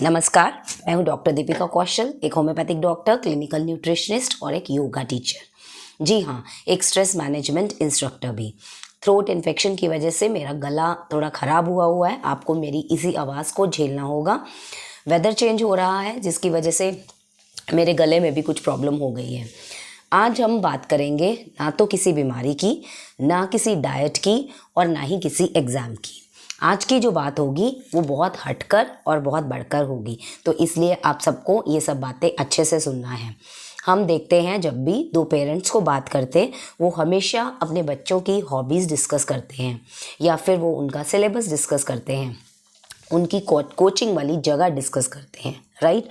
नमस्कार, मैं हूं डॉक्टर दीपिका कौशल, एक होम्योपैथिक डॉक्टर, क्लिनिकल न्यूट्रिशनिस्ट और एक योगा टीचर। जी हाँ, एक स्ट्रेस मैनेजमेंट इंस्ट्रक्टर भी। थ्रोट इन्फेक्शन की वजह से मेरा गला थोड़ा ख़राब हुआ है, आपको मेरी इसी आवाज़ को झेलना होगा। वेदर चेंज हो रहा है जिसकी वजह से मेरे गले में भी कुछ प्रॉब्लम हो गई है। आज हम बात करेंगे ना तो किसी बीमारी की, ना किसी डाइट की और ना ही किसी एग्ज़ाम की। आज की जो बात होगी वो बहुत हटकर और बहुत बढ़कर होगी, तो इसलिए आप सबको ये सब बातें अच्छे से सुनना है। हम देखते हैं जब भी दो पेरेंट्स को बात करते, वो हमेशा अपने बच्चों की हॉबीज़ डिस्कस करते हैं या फिर वो उनका सिलेबस डिस्कस करते हैं, उनकी कोचिंग वाली जगह डिस्कस करते हैं, राइट।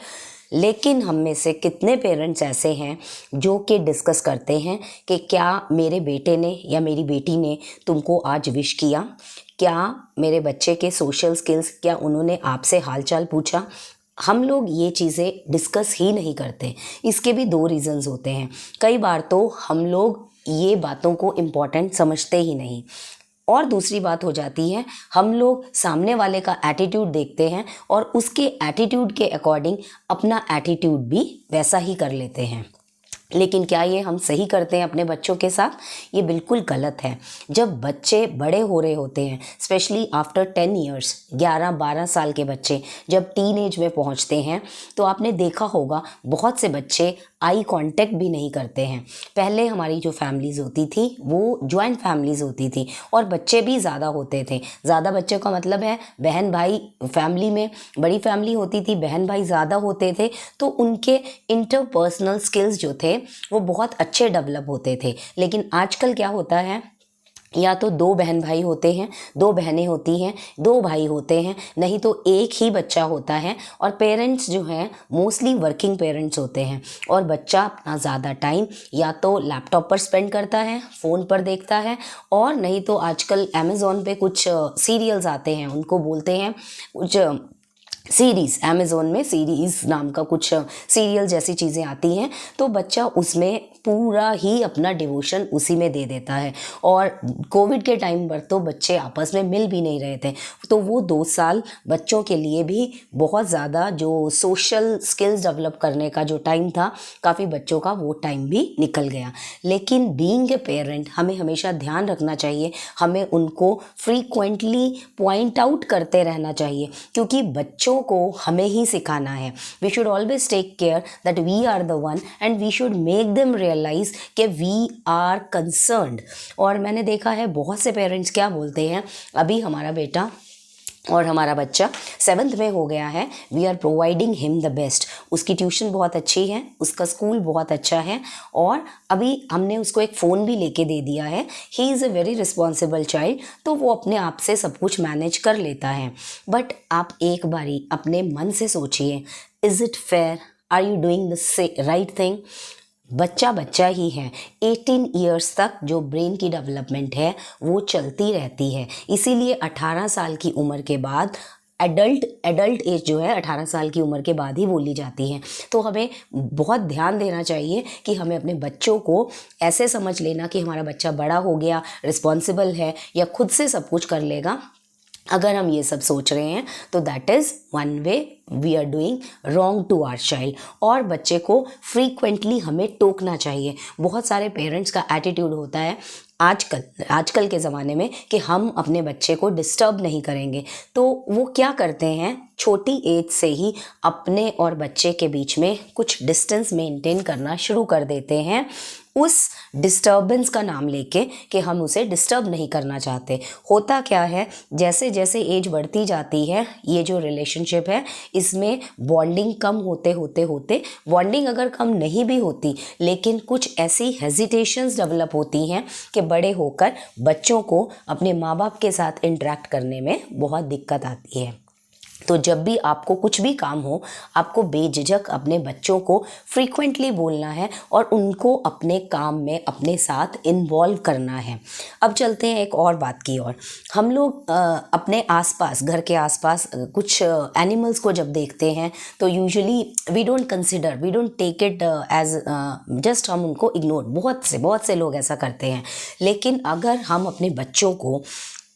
लेकिन हम में से कितने पेरेंट्स ऐसे हैं जो कि डिस्कस करते हैं कि क्या मेरे बेटे ने या मेरी बेटी ने तुमको आज विश किया, क्या मेरे बच्चे के सोशल स्किल्स, क्या उन्होंने आपसे हालचाल पूछा। हम लोग ये चीज़ें डिस्कस ही नहीं करते। इसके भी दो रीज़न्स होते हैं। कई बार तो हम लोग ये बातों को इम्पॉर्टेंट समझते ही नहीं, और दूसरी बात हो जाती है हम लोग सामने वाले का एटीट्यूड देखते हैं और उसके एटीट्यूड के अकॉर्डिंग अपना एटीट्यूड भी वैसा ही कर लेते हैं। लेकिन क्या ये हम सही करते हैं अपने बच्चों के साथ? ये बिल्कुल गलत है। जब बच्चे बड़े हो रहे होते हैं, स्पेशली आफ्टर 10 ईयर्स, 11-12 साल के बच्चे जब टीन एज में पहुंचते हैं, तो आपने देखा होगा बहुत से बच्चे आई कांटेक्ट भी नहीं करते हैं। पहले हमारी जो फैमिलीज़ होती थी वो जॉइंट फैमिलीज़ होती थी और बच्चे भी ज़्यादा होते थे। ज़्यादा बच्चों का मतलब है बहन भाई, फैमिली में बड़ी फैमिली होती थी, बहन भाई ज़्यादा होते थे, तो उनके इंटरपर्सनल स्किल्स जो थे वो बहुत अच्छे डेवलप होते थे। लेकिन आजकल क्या होता है, या तो दो बहन भाई होते हैं, दो बहनें होती हैं, दो भाई होते हैं, नहीं तो एक ही बच्चा होता है, और पेरेंट्स जो हैं मोस्टली वर्किंग पेरेंट्स होते हैं, और बच्चा अपना ज़्यादा टाइम या तो लैपटॉप पर स्पेंड करता है, फ़ोन पर देखता है, और नहीं तो आजकल अमेज़ॉन पे कुछ सीरियल्स आते हैं, उनको बोलते हैं कुछ सीरीज़, अमेज़ॉन में सीरीज़ नाम का कुछ सीरियल जैसी चीज़ें आती हैं, तो बच्चा उसमें पूरा ही अपना डिवोशन उसी में दे देता है। और कोविड के टाइम पर तो बच्चे आपस में मिल भी नहीं रहे थे, तो वो 2 साल बच्चों के लिए भी बहुत ज़्यादा जो सोशल स्किल्स डेवलप करने का जो टाइम था, काफ़ी बच्चों का वो टाइम भी निकल गया। लेकिन बीइंग ए पेरेंट हमें हमेशा ध्यान रखना चाहिए, हमें उनको फ्रीक्वेंटली पॉइंट आउट करते रहना चाहिए, क्योंकि बच्चों को हमें ही सिखाना है। We should always take care that we are the one and we should make them realise कि वी आर कंसर्न्ड। और मैंने देखा है बहुत से पेरेंट्स क्या बोलते हैं, अभी हमारा बेटा और हमारा बच्चा 7th में हो गया है, we are providing him the best. उसकी ट्यूशन बहुत अच्छी है, उसका स्कूल बहुत अच्छा है, और अभी हमने उसको एक फ़ोन भी लेके दे दिया है। He is a very responsible child, तो वो अपने आप से सब कुछ मैनेज कर लेता है। बट आप एक बारी अपने मन से सोचिए, is it fair? Are you doing the right thing? बच्चा बच्चा ही है। 18 ईयर्स तक जो ब्रेन की डेवलपमेंट है वो चलती रहती है, इसीलिए 18 साल की उम्र के बाद एडल्ट एज जो है 18 साल की उम्र के बाद ही बोली जाती है। तो हमें बहुत ध्यान देना चाहिए कि हमें अपने बच्चों को ऐसे समझ लेना कि हमारा बच्चा बड़ा हो गया, रिस्पॉन्सिबल है या खुद से सब कुछ कर लेगा। अगर हम ये सब सोच रहे हैं तो that is one way we are doing wrong to our child. और बच्चे को फ्रीक्वेंटली हमें टोकना चाहिए। बहुत सारे पेरेंट्स का एटीट्यूड होता है आजकल के ज़माने में कि हम अपने बच्चे को डिस्टर्ब नहीं करेंगे, तो वो क्या करते हैं, छोटी एज से ही अपने और बच्चे के बीच में कुछ डिस्टेंस मेंटेन करना शुरू कर देते हैं, उस डिस्टर्बेंस का नाम लेके कि हम उसे डिस्टर्ब नहीं करना चाहते। होता क्या है, जैसे जैसे एज बढ़ती जाती है, ये जो रिलेशनशिप है इसमें बॉन्डिंग कम होते बॉन्डिंग अगर कम नहीं भी होती, लेकिन कुछ ऐसी हेजिटेशंस डेवलप होती हैं कि बड़े होकर बच्चों को अपने माँ बाप के साथ इंटरेक्ट करने में बहुत दिक्कत आती है। तो जब भी आपको कुछ भी काम हो, आपको बेझिझक अपने बच्चों को फ्रीक्वेंटली बोलना है और उनको अपने काम में अपने साथ इन्वॉल्व करना है। अब चलते हैं एक और बात की ओर। हम लोग अपने आसपास, घर के आसपास कुछ एनिमल्स को जब देखते हैं तो usually we don't take it as just, हम उनको इग्नोर, बहुत से लोग ऐसा करते हैं। लेकिन अगर हम अपने बच्चों को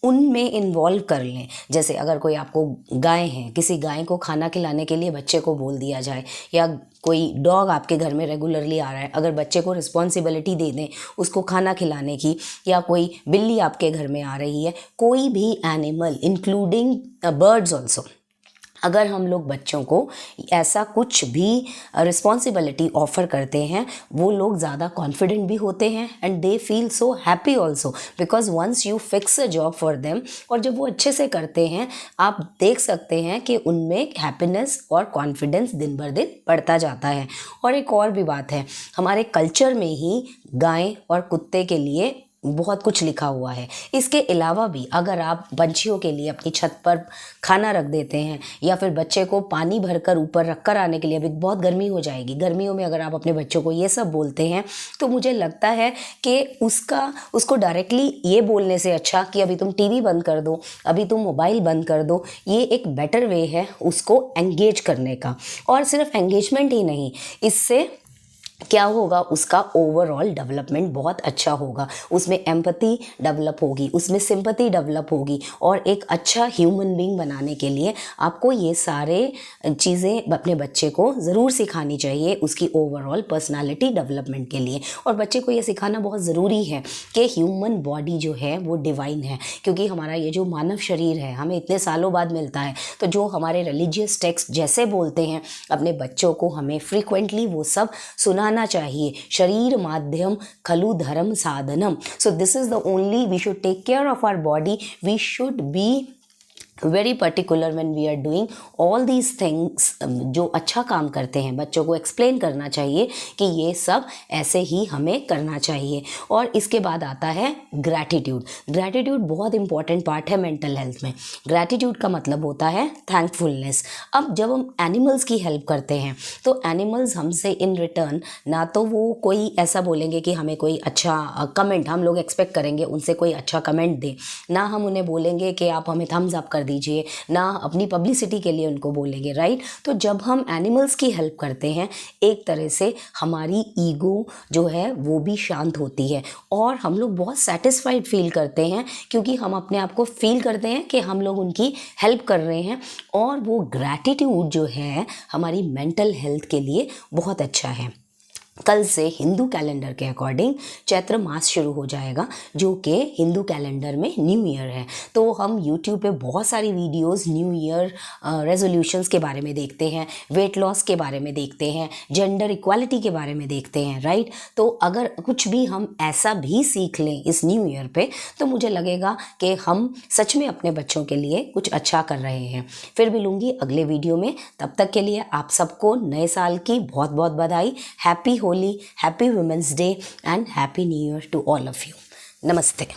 उनमें इन्वॉल्व कर लें। जैसे अगर कोई आपको गाय है, किसी गाय को खाना खिलाने के लिए बच्चे को बोल दिया जाए, या कोई डॉग आपके घर में रेगुलरली आ रहा है, अगर बच्चे को रिस्पॉन्सिबिलिटी दे दें उसको खाना खिलाने की, या कोई बिल्ली आपके घर में आ रही है, कोई भी एनिमल इंक्लूडिंग बर्ड्स ऑल्सो, अगर हम लोग बच्चों को ऐसा कुछ भी रिस्पॉन्सिबिलिटी ऑफ़र करते हैं, वो लोग ज़्यादा कॉन्फिडेंट भी होते हैं and they feel so happy also, because once you fix a job for them, और जब वो अच्छे से करते हैं आप देख सकते हैं कि उनमें हैप्पीनेस और कॉन्फिडेंस दिन बर दिन बढ़ता जाता है। और एक और भी बात है, हमारे कल्चर में ही गाय और कुत्ते के लिए बहुत कुछ लिखा हुआ है। इसके अलावा भी अगर आप पंछियों के लिए अपनी छत पर खाना रख देते हैं, या फिर बच्चे को पानी भरकर ऊपर रख कर आने के लिए, अभी बहुत गर्मी हो जाएगी, गर्मियों में अगर आप अपने बच्चों को ये सब बोलते हैं, तो मुझे लगता है कि उसको डायरेक्टली ये बोलने से अच्छा कि अभी तुम टीवी बंद कर दो, अभी तुम मोबाइल बंद कर दो, ये एक बेटर वे है उसको एंगेज करने का। और सिर्फ एंगेजमेंट ही नहीं, इससे क्या होगा, उसका ओवरऑल डेवलपमेंट बहुत अच्छा होगा, उसमें एम्पैथी डेवलप होगी, उसमें सिंपैथी डेवलप होगी, और एक अच्छा ह्यूमन बीइंग बनाने के लिए आपको ये सारे चीज़ें अपने बच्चे को ज़रूर सिखानी चाहिए, उसकी ओवरऑल पर्सनालिटी डेवलपमेंट के लिए। और बच्चे को ये सिखाना बहुत ज़रूरी है कि ह्यूमन बॉडी जो है वो डिवाइन है, क्योंकि हमारा ये जो मानव शरीर है हमें इतने सालों बाद मिलता है, तो जो हमारे रिलीजियस टेक्स्ट जैसे बोलते हैं, अपने बच्चों को हमें फ्रीक्वेंटली वो सब सुनाना चाहिए। शरीर माध्यम खलु धर्म साधनम। So this is the only, we should take care of our body, we should be very particular when we are doing all these things. जो अच्छा काम करते हैं बच्चों को एक्सप्लेन करना चाहिए कि ये सब ऐसे ही हमें करना चाहिए। और इसके बाद आता है ग्रैटिट्यूड। ग्रैटिट्यूड बहुत इंपॉर्टेंट पार्ट है मेंटल हेल्थ में। ग्रैटिट्यूड का मतलब होता है थैंकफुलनेस। अब जब हम एनिमल्स की हेल्प करते हैं तो एनिमल्स हमसे इन रिटर्न ना तो वो कोई ऐसा बोलेंगे कि हमें कोई अच्छा कमेंट, हम लोग एक्सपेक्ट करेंगे उनसे कोई अच्छा कमेंट दें, ना हम उन्हें बोलेंगे कि आप हमें थम्स अप कर दीजिए, ना अपनी पब्लिसिटी के लिए उनको बोलेंगे, राइट। तो जब हम एनिमल्स की हेल्प करते हैं, एक तरह से हमारी ईगो जो है वो भी शांत होती है, और हम लोग बहुत सेटिस्फाइड फील करते हैं, क्योंकि हम अपने आप को फील करते हैं कि हम लोग उनकी हेल्प कर रहे हैं। और वो ग्रैटिट्यूड जो है हमारी मेंटल हेल्थ के लिए बहुत अच्छा है। कल से हिंदू कैलेंडर के अकॉर्डिंग चैत्र मास शुरू हो जाएगा, जो कि हिंदू कैलेंडर में न्यू ईयर है। तो हम यूट्यूब पे बहुत सारी वीडियोस न्यू ईयर रेजोल्यूशंस के बारे में देखते हैं, वेट लॉस के बारे में देखते हैं, जेंडर इक्वालिटी के बारे में देखते हैं, राइट। तो अगर कुछ भी हम ऐसा भी सीख लें इस न्यू ईयर पे, तो मुझे लगेगा कि हम सच में अपने बच्चों के लिए कुछ अच्छा कर रहे हैं। फिर मिलूंगी अगले वीडियो में, तब तक के लिए आप सबको नए साल की बहुत बहुत बधाई। Happy Holi, happy women's day and happy new year to all of you. नमस्ते।